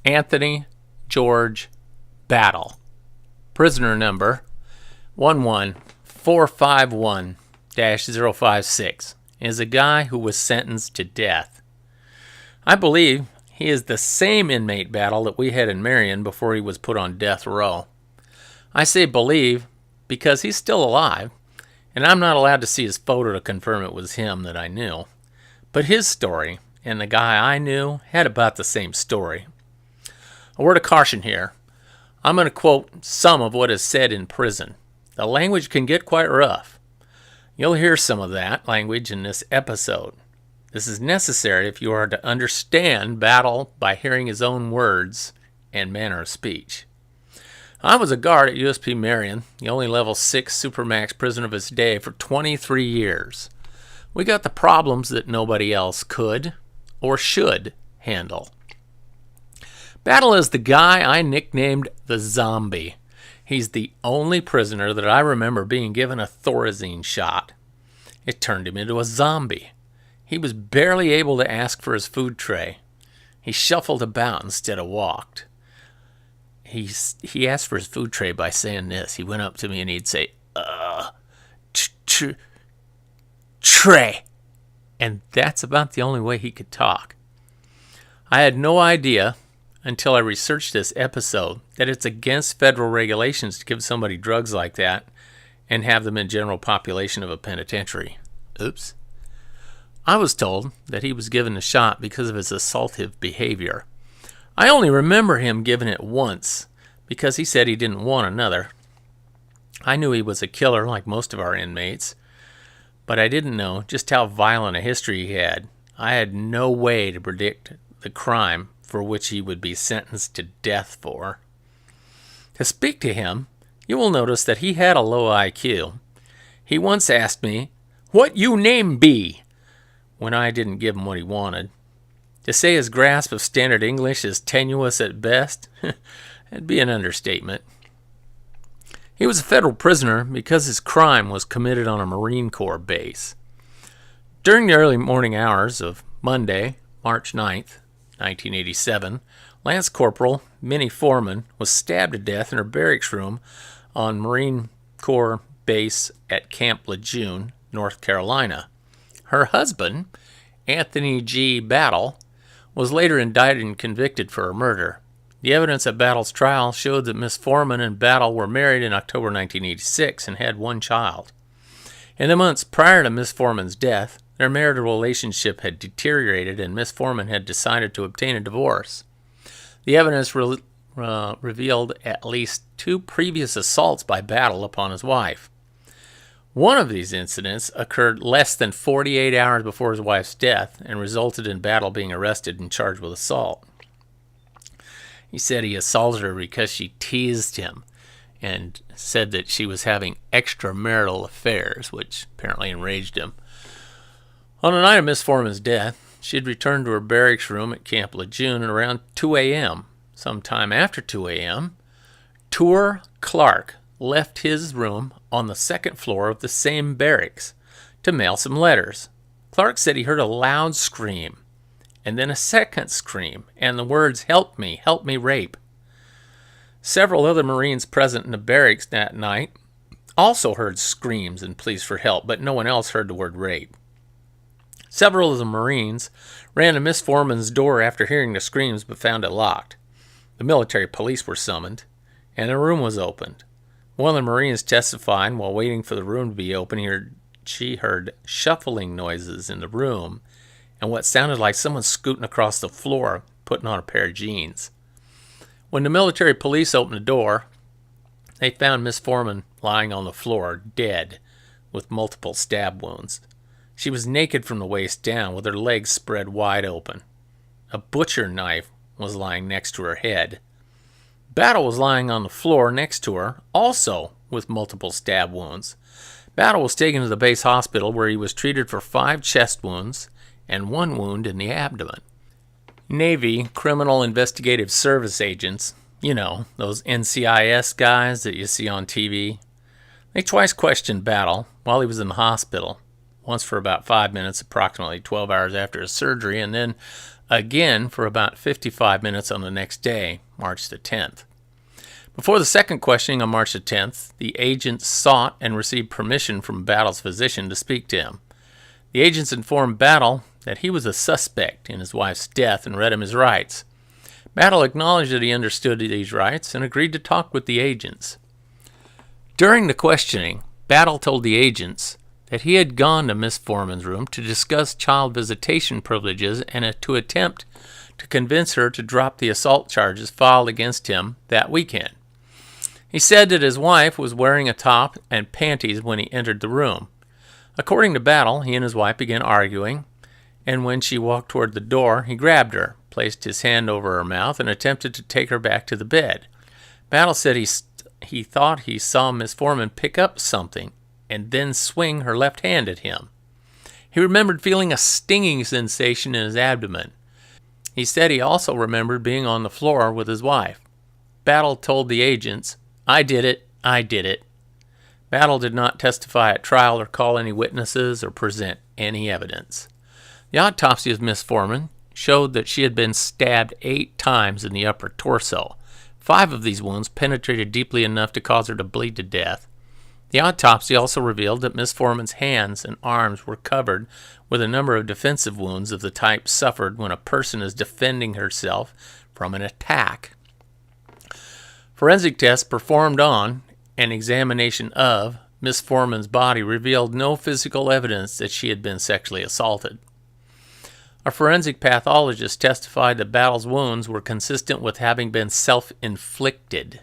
Anthony George Battle. Prisoner number 11451-056 is a guy who was sentenced to death. I believe he is the same inmate Battle that we had in Marion before he was put on death row. I say believe because he's still alive, and I'm not allowed to see his photo to confirm it was him that I knew. But his story and the guy I knew had about the same story. A word of caution here. I'm going to quote some of what is said in prison. The language can get quite rough. You'll hear some of that language in this episode. This is necessary if you are to understand Battle by hearing his own words and manner of speech. I was a guard at USP Marion, the only level 6 Supermax prison of its day, for 23 years. We got the problems that nobody else could or should handle. Battle is the guy I nicknamed the Zombie. He's the only prisoner that I remember being given a Thorazine shot. It turned him into a zombie. He was barely able to ask for his food tray. He shuffled about instead of walked. He asked for his food tray by saying this. He went up to me and he'd say, tray. And that's about the only way he could talk. I had no idea until I researched this episode that it's against federal regulations to give somebody drugs like that and have them in general population of a penitentiary. Oops. I was told that he was given the shot because of his assaultive behavior. I only remember him giving it once because he said he didn't want another. I knew he was a killer like most of our inmates, but I didn't know just how violent a history he had. I had no way to predict the crime for which he would be sentenced to death for. To speak to him, you will notice that he had a low IQ. He once asked me, "What you name be?" when I didn't give him what he wanted. To say his grasp of standard English is tenuous at best, that'd be an understatement. He was a federal prisoner because his crime was committed on a Marine Corps base. During the early morning hours of Monday, March 9th, 1987, Lance Corporal Minnie Foreman was stabbed to death in her barracks room on Marine Corps base at Camp Lejeune, North Carolina. Her husband, Anthony G. Battle, was later indicted and convicted for her murder. The evidence at Battle's trial showed that Miss Foreman and Battle were married in October 1986 and had one child. In the months prior to Miss Foreman's death, their marital relationship had deteriorated and Miss Foreman had decided to obtain a divorce. The evidence revealed at least 2 previous assaults by Battle upon his wife. One of these incidents occurred less than 48 hours before his wife's death and resulted in Battle being arrested and charged with assault. He said he assaulted her because she teased him and said that she was having extramarital affairs, which apparently enraged him. On the night of Miss Foreman's death, she had returned to her barracks room at Camp Lejeune at around 2 a.m. Sometime after 2 a.m., Tour Clark left his room on the second floor of the same barracks to mail some letters. Clark said he heard a loud scream, and then a second scream, and the words, help me, rape." Several other Marines present in the barracks that night also heard screams and pleas for help, but no one else heard the word rape. Several of the Marines ran to Miss Foreman's door after hearing the screams, but found it locked. The military police were summoned, and the room was opened. One of the Marines testified while waiting for the room to be opened, she heard shuffling noises in the room and what sounded like someone scooting across the floor, putting on a pair of jeans. When the military police opened the door, they found Miss Foreman lying on the floor, dead, with multiple stab wounds. She was naked from the waist down, with her legs spread wide open. A butcher knife was lying next to her head. Battle was lying on the floor next to her, also with multiple stab wounds. Battle was taken to the base hospital where he was treated for 5 chest wounds and 1 wound in the abdomen. Navy Criminal Investigative Service agents, you know, those NCIS guys that you see on TV, they twice questioned Battle while he was in the hospital, once for about 5 minutes, approximately 12 hours after his surgery, and then again for about 55 minutes on the next day, March the 10th. Before the second questioning on March the 10th, the agents sought and received permission from Battle's physician to speak to him. The agents informed Battle that he was a suspect in his wife's death and read him his rights. Battle acknowledged that he understood these rights and agreed to talk with the agents. During the questioning, Battle told the agents that he had gone to Miss Foreman's room to discuss child visitation privileges and to attempt to convince her to drop the assault charges filed against him that weekend. He said that his wife was wearing a top and panties when he entered the room. According to Battle, he and his wife began arguing, and when she walked toward the door, he grabbed her, placed his hand over her mouth, and attempted to take her back to the bed. Battle said he thought he saw Miss Foreman pick up something and then swing her left hand at him. He remembered feeling a stinging sensation in his abdomen. He said he also remembered being on the floor with his wife. Battle told the agents, "I did it, I did it." Battle did not testify at trial or call any witnesses or present any evidence. The autopsy of Miss Foreman showed that she had been stabbed 8 times in the upper torso. 5 of these wounds penetrated deeply enough to cause her to bleed to death. The autopsy also revealed that Miss Foreman's hands and arms were covered with a number of defensive wounds of the type suffered when a person is defending herself from an attack. Forensic tests performed on and examination of Miss Foreman's body revealed no physical evidence that she had been sexually assaulted. A forensic pathologist testified that Battle's wounds were consistent with having been self-inflicted.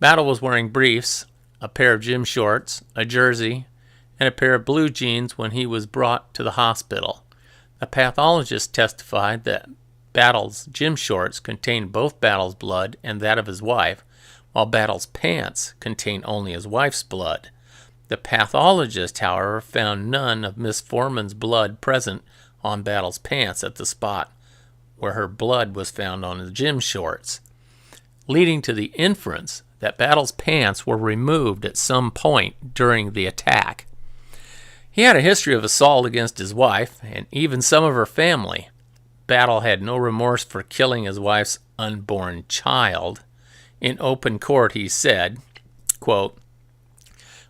Battle was wearing briefs, a pair of gym shorts, a jersey, and a pair of blue jeans when he was brought to the hospital. The pathologist testified that Battle's gym shorts contained both Battle's blood and that of his wife, while Battle's pants contained only his wife's blood. The pathologist, however, found none of Miss Foreman's blood present on Battle's pants at the spot where her blood was found on the gym shorts, leading to the inference that Battle's pants were removed at some point during the attack. He had a history of assault against his wife and even some of her family. Battle had no remorse for killing his wife's unborn child. In open court, he said, quote,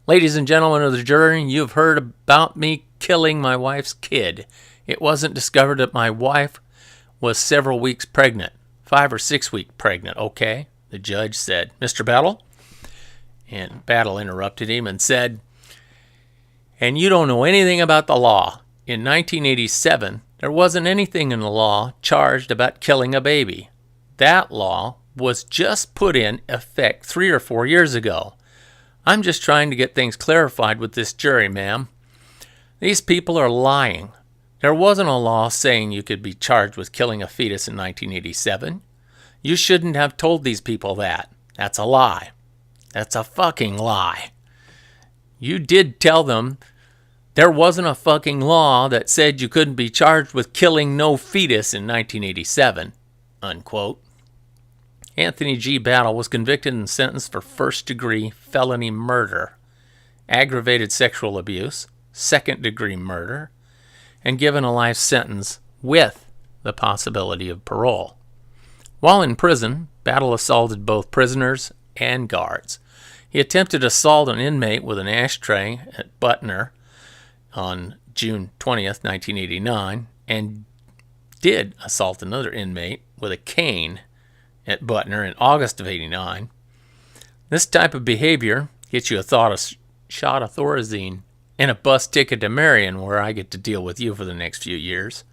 "Ladies and gentlemen of the jury, you've heard about me killing my wife's kid. It wasn't discovered that my wife was several weeks pregnant, 5 or 6 weeks pregnant, okay?" The judge said, "Mr. Battle?" And Battle interrupted him and said, "And you don't know anything about the law. In 1987, there wasn't anything in the law charged about killing a baby. That law was just put in effect 3 or 4 years ago. I'm just trying to get things clarified with this jury, ma'am. These people are lying. There wasn't a law saying you could be charged with killing a fetus in 1987. You shouldn't have told these people that. That's a lie. That's a fucking lie. You did tell them there wasn't a fucking law that said you couldn't be charged with killing no fetus in 1987, unquote. Anthony G. Battle was convicted and sentenced for first-degree felony murder, aggravated sexual abuse, second-degree murder, and given a life sentence with the possibility of parole. While in prison, Battle assaulted both prisoners and guards. He attempted to assault an inmate with an ashtray at Butner on June 20th, 1989, and did assault another inmate with a cane at Butner in August of 89. This type of behavior gets you a shot of Thorazine and a bus ticket to Marion, where I get to deal with you for the next few years.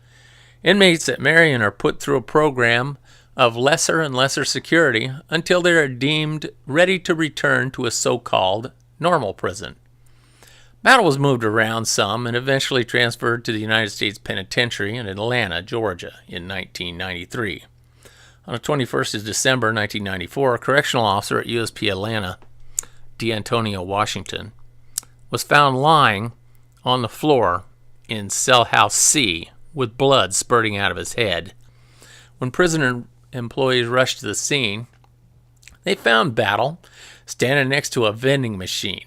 Inmates at Marion are put through a program of lesser and lesser security until they are deemed ready to return to a so-called normal prison. Battle was moved around some and eventually transferred to the United States Penitentiary in Atlanta, Georgia in 1993. On the 21st of December 1994, a correctional officer at USP Atlanta, D'Antonio Washington, was found lying on the floor in cell house C with blood spurting out of his head. When prison employees rushed to the scene, they found Battle standing next to a vending machine.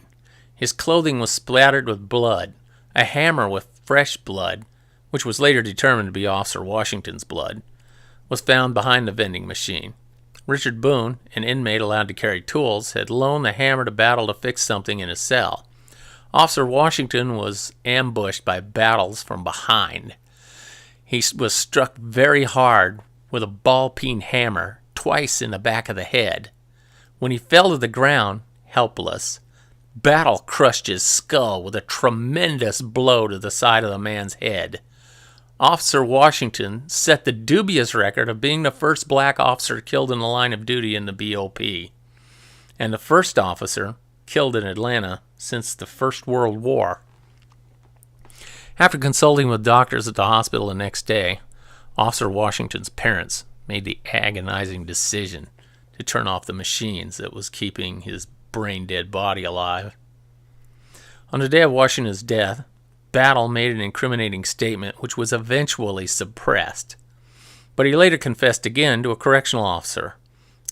His clothing was splattered with blood, a hammer with fresh blood, which was later determined to be Officer Washington's blood, was found behind the vending machine. Richard Boone, an inmate allowed to carry tools, had loaned the hammer to Battle to fix something in his cell. Officer Washington was ambushed by Battles from behind. He was struck very hard with a ball-peen hammer, twice in the back of the head. When he fell to the ground, helpless, Battle crushed his skull with a tremendous blow to the side of the man's head. Officer Washington set the dubious record of being the first black officer killed in the line of duty in the BOP, and the first officer killed in Atlanta since the First World War. After consulting with doctors at the hospital the next day, Officer Washington's parents made the agonizing decision to turn off the machines that was keeping his brain-dead body alive. On the day of Washington's death, Battle made an incriminating statement which was eventually suppressed, but he later confessed again to a correctional officer.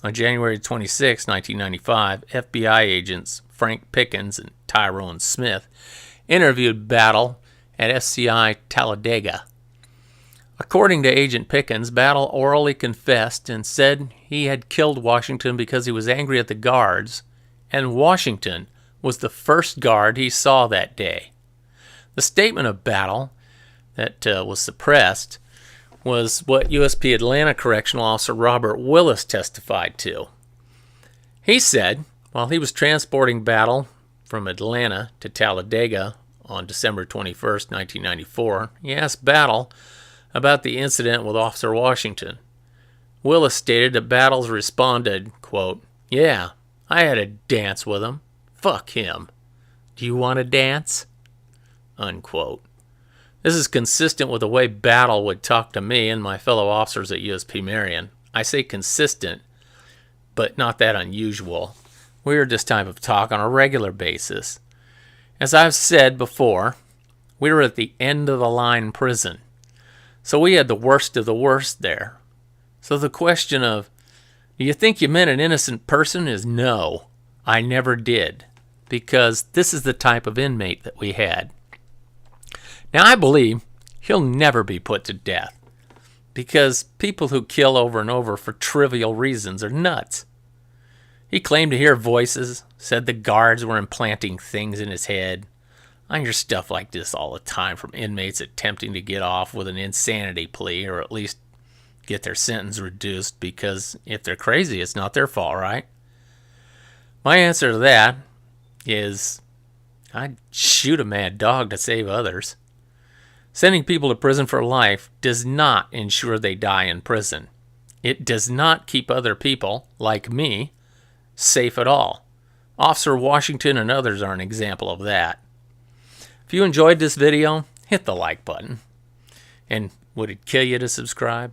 On January 26, 1995, FBI agents Frank Pickens and Tyrone Smith interviewed Battle at FCI Talladega. According to Agent Pickens, Battle orally confessed and said he had killed Washington because he was angry at the guards, and Washington was the first guard he saw that day. The statement of Battle that was suppressed was what USP Atlanta Correctional Officer Robert Willis testified to. He said, while he was transporting Battle from Atlanta to Talladega on December 21, 1994, he asked Battle about the incident with Officer Washington. Willis stated that Battles responded, quote, "Yeah, I had a dance with him. Fuck him. Do you want to dance?" Unquote. This is consistent with the way Battle would talk to me and my fellow officers at USP Marion. I say consistent, but not that unusual. We heard this type of talk on a regular basis. As I've said before, we were at the end of the line prison, so we had the worst of the worst there. So the question of, do you think you meant an innocent person, is no, I never did, because this is the type of inmate that we had. Now, I believe he'll never be put to death, because people who kill over and over for trivial reasons are nuts. He claimed to hear voices, said the guards were implanting things in his head. I hear stuff like this all the time from inmates attempting to get off with an insanity plea, or at least get their sentence reduced, because if they're crazy, it's not their fault, right? My answer to that is, I'd shoot a mad dog to save others. Sending people to prison for life does not ensure they die in prison. It does not keep other people, like me, safe at all. Officer Washington and others are an example of that. If you enjoyed this video, hit the like button. And would it kill you to subscribe?